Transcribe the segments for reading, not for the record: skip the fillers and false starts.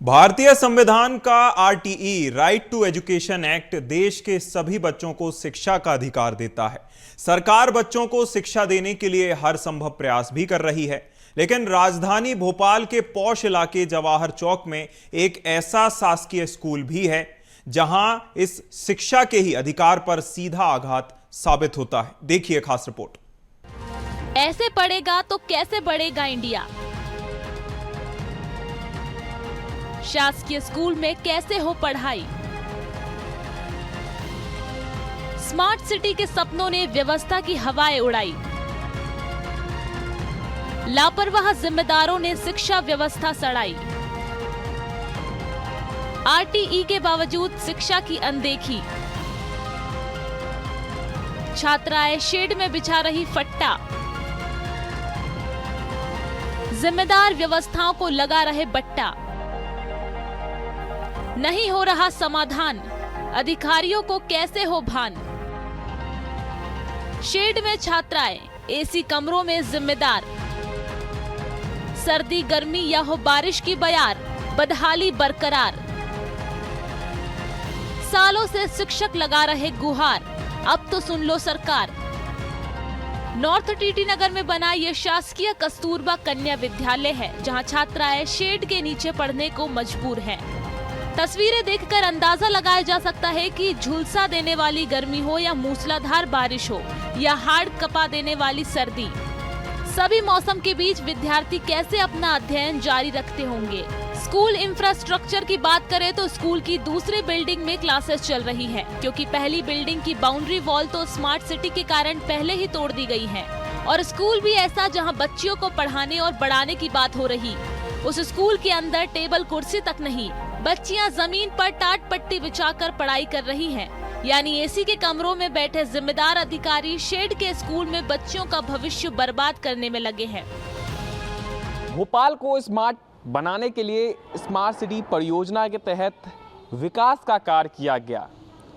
भारतीय संविधान का RTE right to education act देश के सभी बच्चों को शिक्षा का अधिकार देता है। सरकार बच्चों को शिक्षा देने के लिए हर संभव प्रयास भी कर रही है, लेकिन राजधानी भोपाल के पॉश इलाके जवाहर चौक में एक ऐसा शासकीय स्कूल भी है जहां इस शिक्षा के ही अधिकार पर सीधा आघात साबित होता है। देखिए खास रिपोर्ट। ऐसे पढ़ेगा तो कैसे बढ़ेगा इंडिया। शासकीय स्कूल में कैसे हो पढ़ाई। स्मार्ट सिटी के सपनों ने व्यवस्था की हवाएं उड़ाई। लापरवाह जिम्मेदारों ने शिक्षा व्यवस्था सड़ाई। आरटीई के बावजूद शिक्षा की अनदेखी। छात्राएं शेड में बिछा रही फट्टा। जिम्मेदार व्यवस्थाओं को लगा रहे बट्टा। नहीं हो रहा समाधान, अधिकारियों को कैसे हो भान। शेड में छात्राएं, एसी कमरों में जिम्मेदार। सर्दी गर्मी या हो बारिश की बयार, बदहाली बरकरार। सालों से शिक्षक लगा रहे गुहार, अब तो सुन लो सरकार। नॉर्थ टीटी नगर में बना ये शासकीय कस्तूरबा कन्या विद्यालय है, जहां छात्राएं शेड के नीचे पढ़ने को मजबूर हैं। तस्वीरें देखकर अंदाजा लगाया जा सकता है कि झुलसा देने वाली गर्मी हो या मूसलाधार बारिश हो या हाड़ कपा देने वाली सर्दी, सभी मौसम के बीच विद्यार्थी कैसे अपना अध्ययन जारी रखते होंगे। स्कूल इंफ्रास्ट्रक्चर की बात करें तो स्कूल की दूसरी बिल्डिंग में क्लासेस चल रही है, क्योंकि पहली बिल्डिंग की बाउंड्री वॉल तो स्मार्ट सिटी के कारण पहले ही तोड़ दी गई है। और स्कूल भी ऐसा जहां बच्चियों को पढ़ाने और बढ़ाने की बात हो रही, उस स्कूल के अंदर टेबल कुर्सी तक नहीं, बच्चियां जमीन पर टाट पट्टी बिछाकर पढ़ाई कर रही हैं। यानी एसी के कमरों में बैठे जिम्मेदार अधिकारी शेड के स्कूल में बच्चों का भविष्य बर्बाद करने में लगे हैं। भोपाल को स्मार्ट बनाने के लिए स्मार्ट सिटी परियोजना के तहत विकास का कार्य किया गया,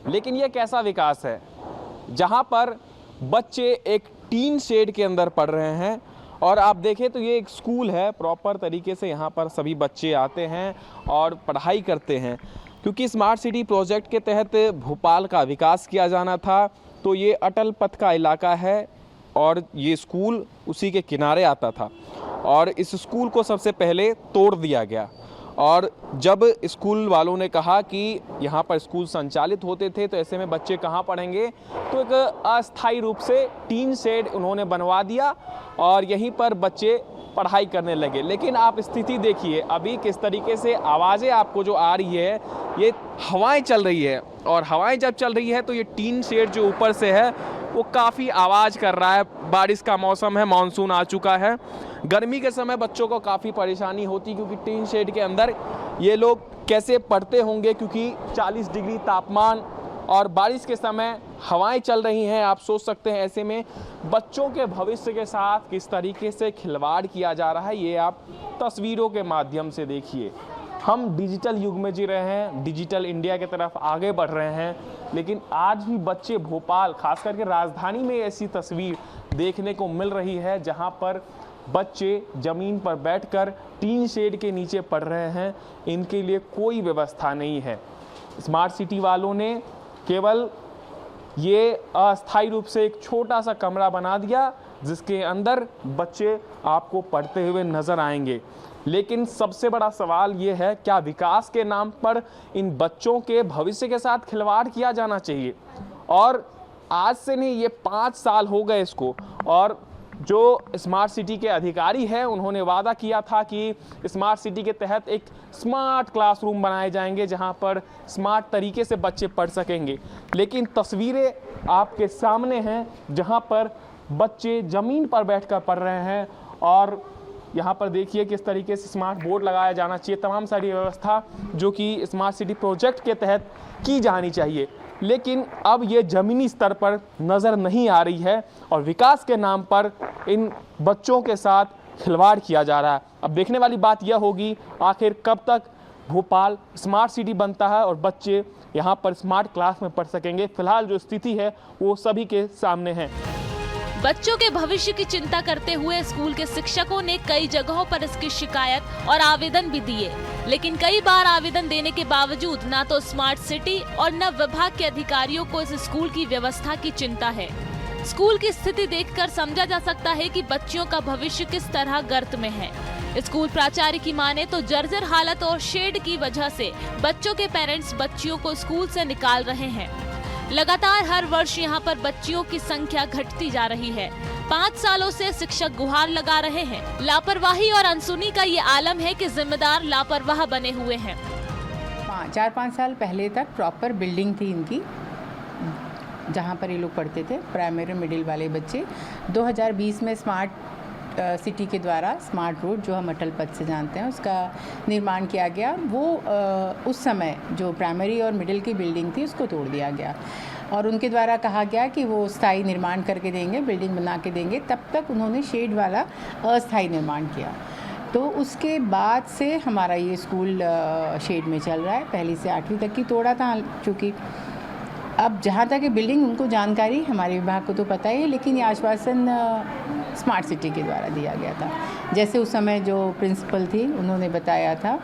लेकिन यह कैसा विकास है जहां पर बच्चे एक टीन शेड के अंदर पढ़ रहे हैं। और आप देखें तो ये एक स्कूल है, प्रॉपर तरीके से यहाँ पर सभी बच्चे आते हैं और पढ़ाई करते हैं। क्योंकि स्मार्ट सिटी प्रोजेक्ट के तहत भोपाल का विकास किया जाना था, तो ये अटल पथ का इलाका है और ये स्कूल उसी के किनारे आता था। और इस स्कूल को सबसे पहले तोड़ दिया गया, और जब स्कूल वालों ने कहा कि यहाँ पर स्कूल संचालित होते थे तो ऐसे में बच्चे कहाँ पढ़ेंगे, तो एक अस्थायी रूप से टीन शेड उन्होंने बनवा दिया और यहीं पर बच्चे पढ़ाई करने लगे। लेकिन आप स्थिति देखिए अभी किस तरीके से आवाज़ें आपको जो आ रही है, ये हवाएं चल रही है, और हवाएं जब चल रही है तो ये टीन शेड जो ऊपर से है वो काफ़ी आवाज़ कर रहा है। बारिश का मौसम है, मानसून आ चुका है। गर्मी के समय बच्चों को काफ़ी परेशानी होती, क्योंकि टीन शेड के अंदर ये लोग कैसे पढ़ते होंगे, क्योंकि 40 डिग्री तापमान और बारिश के समय हवाएं चल रही हैं। आप सोच सकते हैं ऐसे में बच्चों के भविष्य के साथ किस तरीके से खिलवाड़ किया जा रहा है, ये आप तस्वीरों के माध्यम से देखिए। हम डिजिटल युग में जी रहे हैं, डिजिटल इंडिया की तरफ आगे बढ़ रहे हैं, लेकिन आज भी बच्चे भोपाल, खास करके राजधानी में ऐसी तस्वीर देखने को मिल रही है जहां पर बच्चे ज़मीन पर बैठकर टीन शेड के नीचे पढ़ रहे हैं। इनके लिए कोई व्यवस्था नहीं है। स्मार्ट सिटी वालों ने केवल ये अस्थायी रूप से एक छोटा सा कमरा बना दिया जिसके अंदर बच्चे आपको पढ़ते हुए नजर आएंगे। लेकिन सबसे बड़ा सवाल ये है, क्या विकास के नाम पर इन बच्चों के भविष्य के साथ खिलवाड़ किया जाना चाहिए? और आज से नहीं, ये 5 साल हो गए इसको, और जो स्मार्ट सिटी के अधिकारी हैं उन्होंने वादा किया था कि स्मार्ट सिटी के तहत एक स्मार्ट क्लासरूम बनाए जाएंगे जहां पर स्मार्ट तरीके से बच्चे पढ़ सकेंगे। लेकिन तस्वीरें आपके सामने हैं जहां पर बच्चे ज़मीन पर बैठकर पढ़ रहे हैं, और यहाँ पर देखिए किस तरीके से स्मार्ट बोर्ड लगाया जाना चाहिए, तमाम सारी व्यवस्था जो कि स्मार्ट सिटी प्रोजेक्ट के तहत की जानी चाहिए। लेकिन अब ये ज़मीनी स्तर पर नज़र नहीं आ रही है और विकास के नाम पर इन बच्चों के साथ खिलवाड़ किया जा रहा है। अब देखने वाली बात यह होगी आखिर कब तक भोपाल स्मार्ट सिटी बनता है और बच्चे यहाँ पर स्मार्ट क्लास में पढ़ सकेंगे। फिलहाल जो स्थिति है वो सभी के सामने है। बच्चों के भविष्य की चिंता करते हुए स्कूल के शिक्षकों ने कई जगहों पर इसकी शिकायत और आवेदन भी दिए, लेकिन कई बार आवेदन देने के बावजूद ना तो स्मार्ट सिटी और न विभाग के अधिकारियों को इस स्कूल की व्यवस्था की चिंता है। स्कूल की स्थिति देखकर समझा जा सकता है कि बच्चियों का भविष्य किस तरह गर्त में है। स्कूल प्राचार्य की माने तो जर्जर हालत और शेड की वजह से बच्चों के पेरेंट्स बच्चियों को स्कूल से निकाल रहे हैं। लगातार हर वर्ष यहां पर बच्चियों की संख्या घटती जा रही है। 5 सालों से शिक्षक गुहार लगा रहे हैं। लापरवाही और अनसुनी का ये आलम है कि जिम्मेदार लापरवाह बने हुए हैं। 4-5 साल पहले तक प्रॉपर बिल्डिंग थी इनकी, जहाँ पर ये लोग पढ़ते थे, प्राइमरी मिडिल वाले बच्चे। 2020 में स्मार्ट सिटी के द्वारा स्मार्ट रोड, जो हम अटल पथ से जानते हैं, उसका निर्माण किया गया। वो उस समय जो प्राइमरी और मिडिल की बिल्डिंग थी उसको तोड़ दिया गया और उनके द्वारा कहा गया कि वो स्थायी निर्माण करके देंगे, बिल्डिंग बना के देंगे। तब तक उन्होंने शेड वाला अस्थायी निर्माण किया। तो उसके बाद से हमारा ये स्कूल शेड में चल रहा है। पहली से 8वीं तक की तोड़ा था, चूँकि अब जहाँ तक बिल्डिंग, उनको जानकारी, हमारे विभाग को तो पता ही है, लेकिन ये आश्वासन स्मार्ट सिटी के द्वारा दिया गया था। जैसे उस समय जो प्रिंसिपल थी उन्होंने बताया था।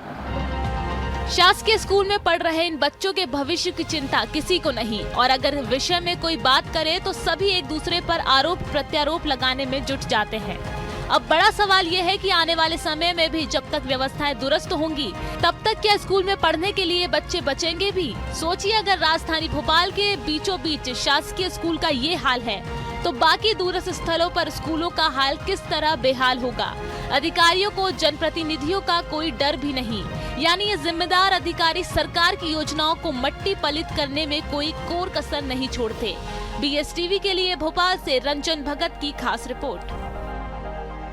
शासकीय स्कूल में पढ़ रहे इन बच्चों के भविष्य की चिंता किसी को नहीं, और अगर विषय में कोई बात करे तो सभी एक दूसरे पर आरोप प्रत्यारोप लगाने में जुट जाते हैं। अब बड़ा सवाल ये है कि आने वाले समय में भी जब तक व्यवस्थाएं दुरुस्त होंगी, तब तक क्या स्कूल में पढ़ने के लिए बच्चे बचेंगे भी? सोचिए, अगर राजधानी भोपाल के बीचों बीच शासकीय स्कूल का ये हाल है, तो बाकी दूरस्थ स्थलों पर स्कूलों का हाल किस तरह बेहाल होगा। अधिकारियों को, जनप्रतिनिधियों का कोई डर भी नहीं, यानी ये जिम्मेदार अधिकारी सरकार की योजनाओं को मट्टी पलित करने में कोई कोर कसर नहीं छोड़ते। BSTV के लिए भोपाल से रंजन भगत की खास रिपोर्ट।